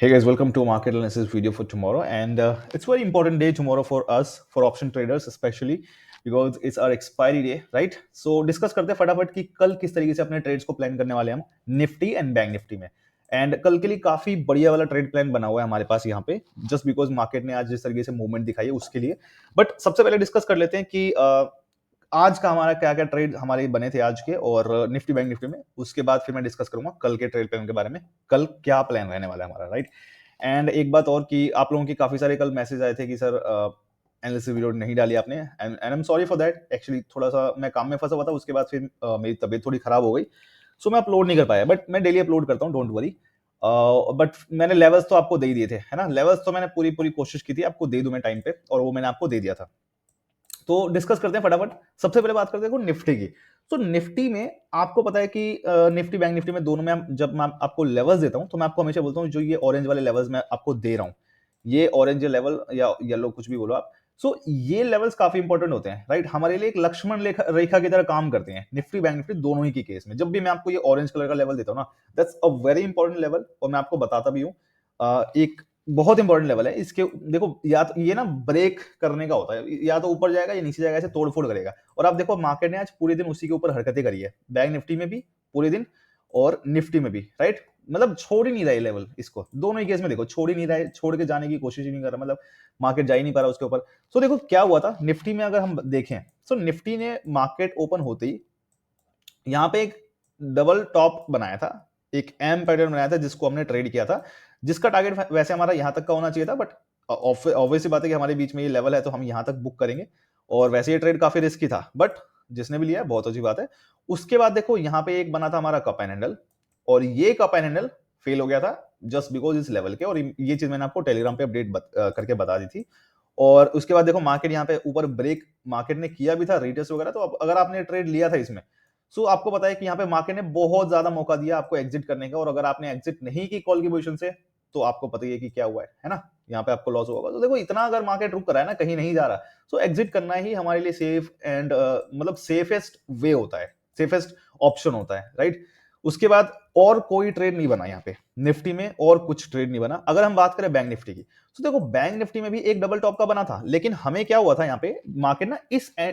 Hey guys, welcome to market analysis video for tomorrow, and it's very important day tomorrow for us, for option traders especially, because it's our expiry day, right? So discuss करते हैं फटाफट कि कल किस तरीके से अपने trades को प्लान करने वाले हैं हम निफ्टी एंड बैंक निफ्टी में। एंड कल के लिए काफी बढ़िया वाला ट्रेड प्लान बना हुआ है हमारे पास यहाँ पे, जस्ट बिकॉज मार्केट ने आज जिस तरीके से मूवमेंट दिखाई है उसके लिए। बट सबसे पहले डिस्कस कर लेते हैं कि आज का हमारा क्या क्या ट्रेड हमारे बने थे आज के, और निफ्टी बैंक निफ्टी में। उसके बाद फिर मैं डिस्कस करूंगा कल के ट्रेड प्लान के बारे में, कल क्या प्लान रहने वाला है हमारा, राइट। एंड एक बात और कि आप लोगों की काफी सारे कल मैसेज आए थे कि सर एनालिसिस वीडियो नहीं डाली आपने, and I am sorry for that. Actually थोड़ा सा मैं काम में फंसा हुआ था, उसके बाद फिर मेरी तबीयत थोड़ी खराब हो गई, सो मैं अपलोड नहीं कर पाया। बट मैं डेली अपलोड करता हूँ, डोंट वरी। बट मैंने लेवल्स तो आपको दे ही दिए थे, है ना। लेवल्स तो मैंने पूरी पूरी कोशिश की थी आपको दे दूं मैं टाइम पे, और वो मैंने आपको दे दिया था। तो डिस्कस करते हैं फटाफट। सबसे पहले बात करते हैं निफ्टी की। तो निफ्टी में आपको पता है कि निफ्टी बैंक निफ्टी में दोनों में जब मैं आपको लेवल्स देता हूं तो मैं आपको हमेशा बोलता हूं जो ये ऑरेंज वाले लेवल्स मैं आपको दे रहा हूं, ये ऑरेंज लेवल या येलो कुछ भी बोलो आप। सो ये लेवल्स काफी इंपॉर्टेंट होते हैं, राइट। हमारे लिए एक लक्ष्मण रेखा की तरह काम करते हैं निफ्टी बैंक निफ्टी दोनों ही की केस में। जब भी मैं आपको ये ऑरेंज कलर का लेवल देता हूं ना, that's a very important level, और मैं आपको बताता भी हूं। एक बहुत इंपॉर्टेंट लेवल है इसके। देखो या तो ये ना ब्रेक करने का होता है, या तो ऊपर जाएगा या नीचे जाएगा, ऐसे तोड़ फोड़ करेगा। और आप देखो मार्केट ने आज पूरे दिन उसी के ऊपर हरकतें करी है, बैंक निफ्टी में भी पूरे दिन और निफ्टी में भी, राइट। मतलब छोड़ ही नहीं रहा लेवल इसको, दोनों ही केस में देखो छोड़ ही नहीं रहा है, छोड़ के जाने की कोशिश ही नहीं कर रहा, मतलब मार्केट जा ही नहीं पा रहा उसके ऊपर। सो देखो क्या हुआ था निफ्टी में, अगर हम देखें सो निफ्टी ने मार्केट ओपन होते ही यहाँ पे एक डबल टॉप बनाया था, एक एम पैटर्न बनाया था जिसको हमने ट्रेड किया था, जिसका टारगेट वैसे हमारा यहां तक का होना चाहिए था। बट ऑब्वियसली बात है कि हमारे बीच में ये लेवल है तो हम यहां तक बुक करेंगे, और वैसे ये ट्रेड काफी रिस्की था, बट जिसने भी लिया बहुत अच्छी बात है। उसके बाद देखो यहाँ पे एक बना था हमारा कप एंड हैंडल, और ये कप एंड हैंडल फेल हो गया था जस्ट बिकॉज इस लेवल के, और ये चीज मैंने आपको टेलीग्राम पे अपडेट करके बता दी थी। और उसके बाद देखो मार्केट यहाँ पे ऊपर ब्रेक मार्केट ने किया भी था, रिटेस्ट वगैरह। तो अगर आपने ट्रेड लिया था इसमें, सो आपको पता है कि यहाँ पे मार्केट ने बहुत ज्यादा मौका दिया आपको एग्जिट करने का, और अगर आपने एग्जिट नहीं की कॉल की पोजीशन से तो आपको पता ही है कि क्या हुआ है ना। यहाँ पे आपको लॉस होगा। तो देखो इतना अगर मार्केट रुक रहा है ना, कहीं नहीं जा रहा, सो एग्जिट करना ही हमारे लिए सेफ एंड मतलब सेफेस्ट वे होता है, सेफेस्ट ऑप्शन होता है, राइट। उसके बाद और कोई ट्रेड नहीं बना यहाँ पे निफ्टी में, और कुछ ट्रेड नहीं बना। अगर हम बात करें बैंक निफ्टी की, तो देखो बैंक निफ्टी में भी एक डबल टॉप का बना था, लेकिन हमें क्या हुआ था यहाँ पे मार्केट ना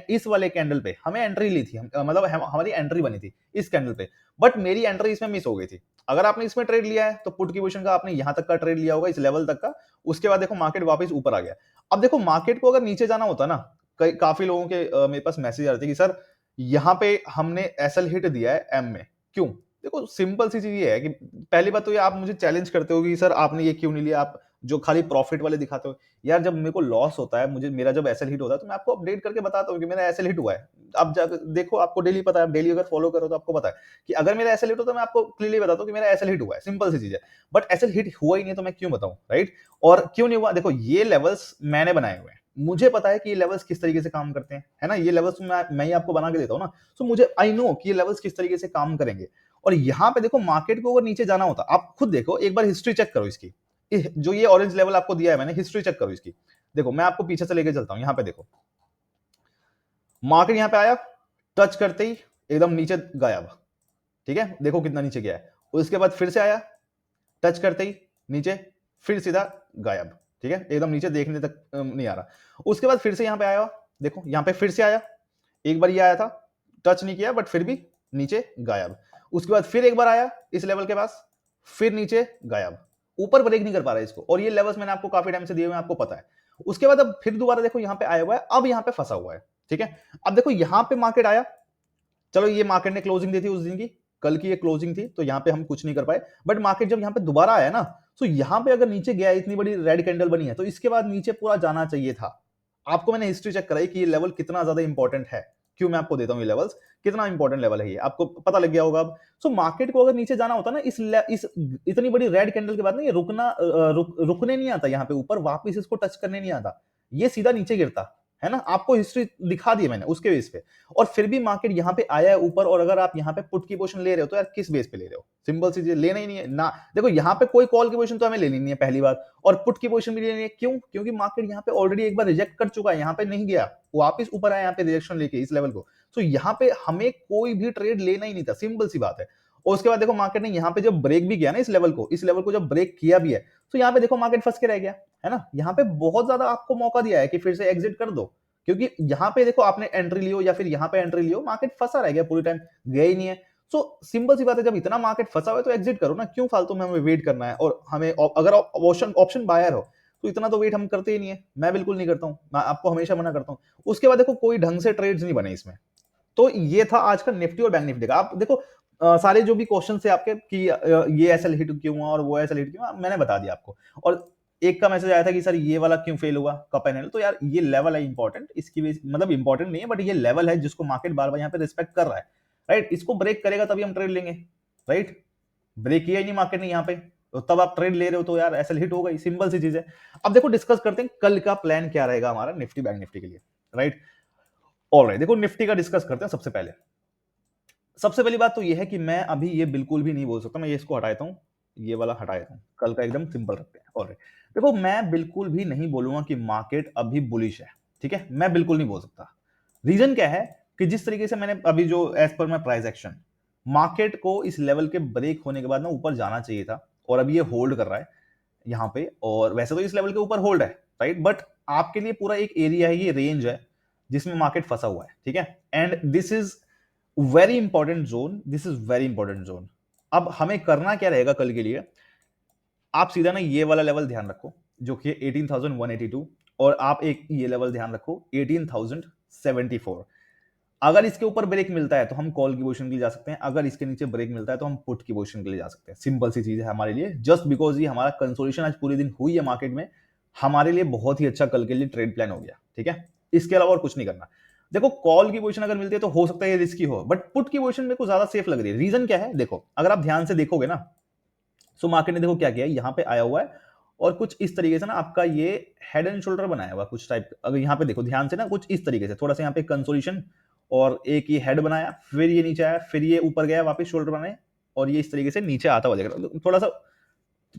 इस वाले कैंडल पे हमें एंट्री ली थी, मतलब हमारी एंट्री बनी थी इस कैंडल पे, बट मेरी एंट्री इसमें मिस हो गई थी। अगर आपने इसमें ट्रेड लिया है तो पुट की पोजीशन का आपने यहां तक का ट्रेड लिया होगा, इस लेवल तक का। उसके बाद देखो मार्केट वापस ऊपर आ गया। अब देखो मार्केट को अगर नीचे जाना होता ना, काफी लोगों के मेरे पास मैसेज आ रहे थे कि सर यहाँ पे हमने एसएल हिट दिया है एम में, क्यों। देखो सिंपल सी चीज ये है कि पहली बात तो ये आप मुझे चैलेंज करते हो कि सर आपने ये क्यों नहीं लिया, आप जो खाली प्रॉफिट वाले दिखाते हो। यार जब मेरे को लॉस होता है, मुझे मेरा जब एसएल हिट होता है तो मैं आपको अपडेट करके बताता हूँ कि मेरा एसएल हिट हुआ है। आप जाकर देखो, आपको डेली पता है, आप डेली अगर फॉलो करो तो आपको पता है कि अगर मेरा एसएल हिट होता है तो मैं आपको क्लियरली बताता हूँ कि मेरा एसएल हिट हुआ है, सिंपल सी चीज है। बट एसएल हिट हुआ ही नहीं तो मैं क्यों बताऊं, राइट। और क्यों नहीं हुआ, देखो ये लेवल्स मैंने बनाए हुए हैं, मुझे पता है कि ये लेवल्स किस तरीके से काम करते हैं, है ना। ये लेवल्स मैं ही आपको बना के देता हूँ ना, तो मुझे आई नो कि ये लेवल्स किस तरीके से काम करेंगे। और यहाँ पे देखो मार्केट को अगर नीचे जाना होता, आप खुद देखो एक बार हिस्ट्री चेक करो इसकी, जो ये ऑरेंज लेवल आपको दिया है मैंने, हिस्ट्री चेक करो इसकी। देखो मैं आपको पीछे से लेके चलता हूं, यहाँ पे देखो मार्केट यहाँ पे आया, टच करते ही एकदम नीचे गायब, ठीक है। देखो कितना नीचे गया है। उसके बाद फिर से आया, टच करते ही नीचे, फिर सीधा गायब, ठीक है, एकदम नीचे देखने तक नहीं आ रहा। उसके बाद फिर से यहाँ पे आया, देखो यहाँ पे फिर से आया, एक बार ये आया था, टच नहीं किया बट फिर भी नीचे गायब। उसके बाद फिर एक बार आया इस लेवल के पास, फिर नीचे गायब, ऊपर ब्रेक नहीं कर पा रहा है इसको। और ये लेवल्स मैंने आपको काफी टाइम से दिए हुए हैं, आपको पता है। उसके बाद अब फिर दोबारा देखो यहाँ पे आया हुआ है, अब यहाँ पे फंसा हुआ है, ठीक है। अब देखो यहाँ पे मार्केट आया, चलो ये मार्केट ने क्लोजिंग दी थी उस दिन की, कल की ये क्लोजिंग थी, तो यहाँ पे हम कुछ नहीं कर पाए। बट मार्केट जब यहाँ पे दोबारा आया ना, तो यहाँ पे अगर नीचे गया, इतनी बड़ी रेड कैंडल बनी है, तो इसके बाद नीचे पूरा जाना चाहिए था। आपको मैंने हिस्ट्री चेक कराई कि ये लेवल कितना ज्यादा इंपॉर्टेंट है, क्यों मैं आपको देता हूँ ये लेवल्स, कितना इंपॉर्टेंट लेवल है ये आपको पता लग गया होगा अब। सो मार्केट को अगर नीचे जाना होता ना, इस इतनी बड़ी रेड कैंडल के बाद ना, ये रुकने नहीं आता, यहाँ पे ऊपर वापस इसको टच करने नहीं आता, ये सीधा नीचे गिरता, है ना। आपको हिस्ट्री दिखा दी मैंने उसके बेस पे। और फिर भी मार्केट यहाँ पे आया है ऊपर, और अगर आप यहाँ पे पुट की पोजीशन ले रहे हो तो यार किस बेस पे ले रहे हो, सिंपल सी चीज, लेना ही नहीं है ना। देखो यहाँ पे कोई कॉल की पोजीशन तो हमें लेनी नहीं है पहली बात, और पुट की पोजीशन भी लेनी है, क्यों, क्योंकि मार्केट यहाँ पे ऑलरेडी एक बार रिजेक्ट कर चुका है, यहाँ पे नहीं गया, वापस ऊपर आया यहाँ पे रिजेक्शन लेके इस लेवल को। तो यहाँ पे हमें कोई भी ट्रेड लेना ही नहीं था, सिंपल सी बात है। और उसके बाद देखो मार्केट ने यहाँ पे जब ब्रेक भी किया ना इस लेवल को जब ब्रेक किया भी है, तो यहाँ पे देखो मार्केट फंस के रह गया, है ना। यहाँ पे बहुत ज्यादा आपको मौका दिया है कि फिर से एग्जिट कर दो, क्योंकि यहाँ पे देखो आपने एंट्री लियो या फिर यहाँ पे एंट्री लियो, मार्केट फंसा रह गया पूरी टाइम, गया ही नहीं है। सो सिंपल सी बात है, जब इतना मार्केट फंसा हुआ है तो एग्जिट करो ना, क्यों फालतू में हमें वेट करना है। और हमें अगर ऑप्शन ऑप्शन बायर हो तो इतना तो वेट हम करते ही नहीं है, मैं बिल्कुल नहीं करता हूँ, मैं आपको हमेशा मना करता हूँ। उसके बाद देखो कोई ढंग से ट्रेड्स नहीं बने इसमें। तो ये था आज का निफ्टी और बैंक निफ्टी का। आप देखो सारे जो भी क्वेश्चन थे आपके कि ये ऐसा हिट क्यों हुआ और वो ऐसा हिट क्यों हुआ, मैंने बता दिया आपको। और एक का मैसेज आया था कि सर ये वाला क्यों फेल हुआ कप एंड हैंडल, तो यार ये लेवल है इंपॉर्टेंट, इसकी मतलब इंपॉर्टेंट नहीं है बट ये लेवल है जिसको मार्केट बार बार यहाँ पे रिस्पेक्ट कर रहा है, राइट। इसको ब्रेक करेगा तभी हम ट्रेड लेंगे, राइट। ब्रेक किया ही नहीं मार्केट ने यहाँ पे, तो तब आप ट्रेड ले रहे हो तो यार ऐसा हिट होगा ही, सिंपल सी चीज है। अब देखो डिस्कस करते हैं कल का प्लान क्या रहेगा हमारा निफ्टी बैंक निफ्टी के लिए, राइट। ऑलराइट, देखो निफ्टी का डिस्कस करते हैं। सबसे पहली बात तो ये है कि मैं अभी ये बिल्कुल भी नहीं बोल सकता, मैं ये इसको हटा देता हूँ, ये वाला हटा देता हूँ, कल का एकदम सिंपल रखते हैं। ऑलराइट, देखो मैं बिल्कुल भी नहीं बोलूंगा कि मार्केट अभी बुलिश है, ठीक है, मैं बिल्कुल नहीं बोल सकता। रीजन क्या है कि जिस तरीके से मैंने अभी जो as per my price action, market को इस लेवल के ब्रेक होने के बाद ना ऊपर जाना चाहिए था, और अभी ये होल्ड कर रहा है यहाँ पे, और वैसे तो इस लेवल के ऊपर होल्ड है, राइट। बट आपके लिए पूरा एक एरिया है, ये रेंज है जिसमें मार्केट फंसा हुआ है, ठीक है। And this is very important zone, this is very important zone. अब हमें करना क्या रहेगा कल के लिए, आप सीधा ना ये वाला लेवल ध्यान रखो जो कि 18,182, और आप एक ये लेवल ध्यान रखो 18,074। अगर इसके ऊपर ब्रेक मिलता है तो हम कॉल की पोजीशन के लिए जा सकते हैं, अगर इसके नीचे ब्रेक मिलता है तो हम पुट की पोजीशन के लिए जा सकते हैं। सिंपल सी चीज है हमारे लिए, जस्ट बिकॉज ये हमारा कंसोलिडेशन आज पूरे दिन हुई है मार्केट में, हमारे लिए बहुत ही अच्छा कल के लिए ट्रेड प्लान हो गया, ठीक है। इसके अलावा और कुछ नहीं करना। देखो कॉल की पोजीशन अगर मिलती है तो हो सकता है ये रिस्की हो, बट पुट की पोजीशन मेरे को ज्यादा सेफ लग रही है। रीजन क्या है, देखो अगर आप ध्यान से देखोगे ना, सो मार्केट ने देखो क्या किया, यहाँ पे आया हुआ है और कुछ इस तरीके से ना आपका ये हेड एंड शोल्डर बनाया हुआ कुछ टाइप, अगर यहाँ पे देखो ध्यान से ना, कुछ इस तरीके से थोड़ा सा यहाँ पे कंसोलिडेशन, और एक ये हेड बनाया, फिर ये नीचे आया, फिर ये ऊपर गया वापस शोल्डर बनाए, और ये इस तरीके से नीचे आता हुआ देख, थोड़ा सा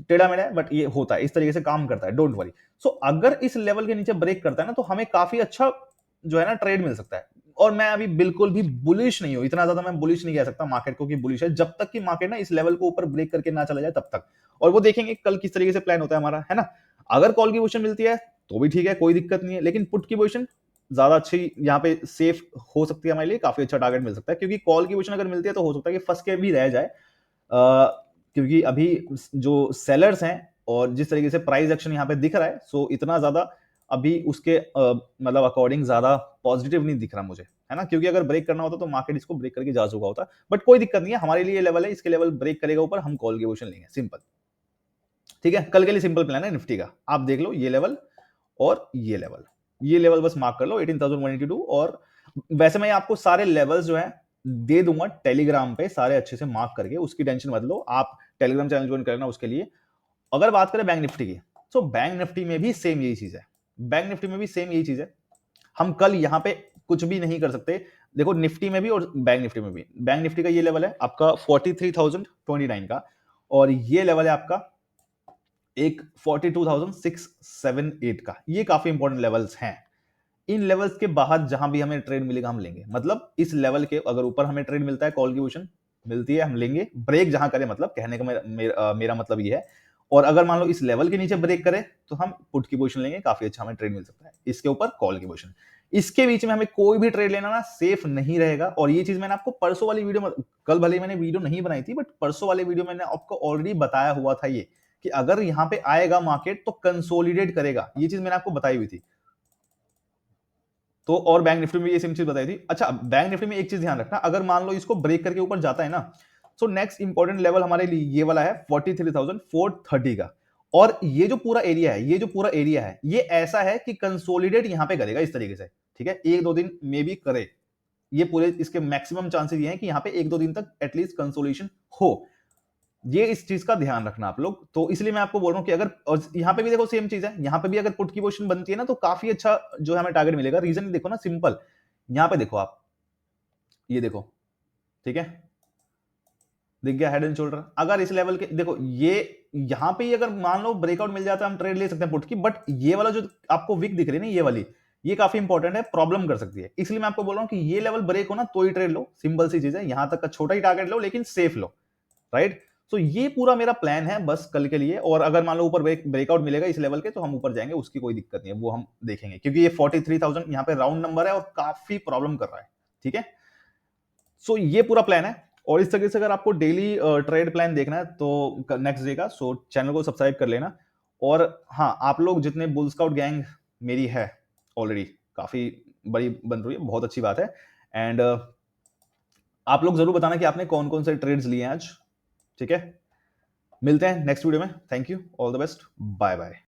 टेढ़ा मेढ़ा है बट ये होता है, इस तरीके से काम करता है, डोंट वरी। सो अगर इस लेवल के नीचे ब्रेक करता है ना तो हमें काफी अच्छा जो है ना ट्रेड मिल सकता है। और मैं अभी बिल्कुल भी बुलिश नहीं हूं, इतना ज्यादा मैं बुलिश नहीं कह सकता मार्केट को कि बुलिश है, जब तक कि मार्केट ना इस लेवल को ऊपर ब्रेक करके ना चला जाए तब तक। और वो देखेंगे कल किस तरीके से प्लान होता है हमारा, है ना। अगर कॉल की पोजीशन मिलती है तो भी ठीक है, कोई दिक्कत नहीं है, लेकिन पुट की पोजीशन ज्यादा अच्छी यहाँ पे सेफ हो सकती है हमारे लिए, काफी अच्छा टारगेट मिल सकता है, क्योंकि कॉल की पोजीशन अगर मिलती है तो हो सकता है कि फंस के भी रह जाए, क्योंकि अभी जो सेलर्स हैं और जिस तरीके से प्राइस एक्शन यहाँ पे दिख रहा है, सो इतना ज्यादा अभी उसके मतलब अकॉर्डिंग ज्यादा पॉजिटिव नहीं दिख रहा मुझे, है ना। क्योंकि अगर ब्रेक करना होता तो मार्केट इसको ब्रेक करके जा चुका होता, बट कोई दिक्कत नहीं है, हमारे लिए लेवल है, इसके लेवल ब्रेक करेगा ऊपर, हम कॉल की पोजीशन लेंगे, सिंपल, ठीक है। कल के लिए सिंपल प्लान है निफ्टी का, आप देख लो ये लेवल और ये लेवल बस मार्क कर लो 18,182। और वैसे मैं आपको सारे लेवल्स जो है दे दूंगा टेलीग्राम पे, सारे अच्छे से मार्क करके, उसकी टेंशन मत लो, आप टेलीग्राम चैनल ज्वाइन करना उसके लिए। अगर बात करें बैंक निफ्टी की, तो बैंक निफ्टी में भी सेम यही चीज है, बैंक निफ्टी में भी सेम यही चीज है। हम कल यहाँ पे कुछ भी नहीं कर सकते, देखो निफ्टी में भी और बैंक निफ्टी में भी। बैंक निफ्टी का ये लेवल है आपका 43,029 का, और ये लेवल है आपका एक 42,678 का। ये काफी इंपॉर्टेंट लेवल्स हैं, इन लेवल्स के बाहर जहां भी हमें ट्रेड मिलेगा हम लेंगे, मतलब इस लेवल के अगर ऊपर हमें ट्रेड मिलता है, कॉल की पोजीशन मिलती है, हम लेंगे, ब्रेक जहां करे, मतलब कहने का मेरा मतलब ये है। और अगर मान लो इस लेवल के नीचे ब्रेक करे तो हम पुट की पोजीशन लेंगे, काफी अच्छा हमें ट्रेड मिल सकता है, इसके ऊपर कॉल की पोजीशन। इसके बीच में हमें कोई भी ट्रेड लेना ना सेफ नहीं रहेगा। और ये चीज मैंने आपको परसों वाली वीडियो में, कल भले मैंने वीडियो नहीं बनाई थी, बट परसों वाली वीडियो मैंने आपको ऑलरेडी बताया हुआ था ये, कि अगर यहां पे आएगा मार्केट तो कंसोलिडेट करेगा, ये चीज मैंने आपको बताई हुई थी। तो और बैंक निफ्टी में ये सेम चीज बताई थी। अच्छा, बैंक निफ्टी में एक चीज ध्यान रखना, अगर मान लो इसको ब्रेक करके ऊपर जाता है ना, सो नेक्स्ट इंपॉर्टेंट लेवल हमारे लिए ये वाला है 43,430 का। और ये जो पूरा एरिया है, ये ऐसा है कि कंसोलिडेट यहां पे करेगा इस तरीके से, ठीक है, एक दो दिन में भी करे, ये पूरे इसके मैक्सिमम चांसेस ये हैं कि यहां पे एक दो दिन तक एटलीस्ट कंसोलिडेशन हो। ये इस चीज का ध्यान रखना आप लोग। तो इसलिए मैं आपको बोल रहा हूं कि अगर, और यहाँ पे भी देखो सेम चीज है, यहाँ पे भी अगर पुट की पोजीशन बनती है ना तो काफी अच्छा जो है हमें टारगेट मिलेगा। रीजन देखो ना, सिंपल, यहाँ पे देखो आप, ये देखो, ठीक है, दिख गया हेड एंड शोल्डर। अगर इस लेवल के देखो, ये यहाँ पे अगर मान लो ब्रेकआउट मिल जाता है, हम ट्रेड ले सकते हैं पुट की, बट ये वाला जो आपको विक दिख रही है ना, ये वाली, ये काफी इंपॉर्टेंट है, प्रॉब्लम कर सकती है। इसलिए मैं आपको बोल रहा हूँ कि ये लेवल ब्रेक हो ना तो ही ट्रेड लो, सिंपल सी चीज है, यहां तक का छोटा ही टारगेट लो लेकिन सेफ लो, राइट। सो ये पूरा मेरा प्लान है बस कल के लिए, और अगर मान लो ऊपर ब्रेकआउट मिलेगा इस लेवल के तो हम ऊपर जाएंगे, उसकी कोई दिक्कत नहीं है, वो हम देखेंगे, क्योंकि ये 43,000 यहाँ पे राउंड नंबर है और काफी प्रॉब्लम कर रहा है। ठीक है, सो ये पूरा प्लान है। और इस तरीके से अगर आपको डेली ट्रेड प्लान देखना है तो नेक्स्ट डे का, सो चैनल को सब्सक्राइब कर लेना। और हाँ, आप लोग जितने बुल स्काउट गैंग मेरी है ऑलरेडी काफी बड़ी बन रही है, बहुत अच्छी बात है। एंड आप लोग जरूर बताना कि आपने कौन कौन से ट्रेड्स लिए हैं आज। ठीक है, मिलते हैं नेक्स्ट वीडियो में। Thank you, all the best, bye bye.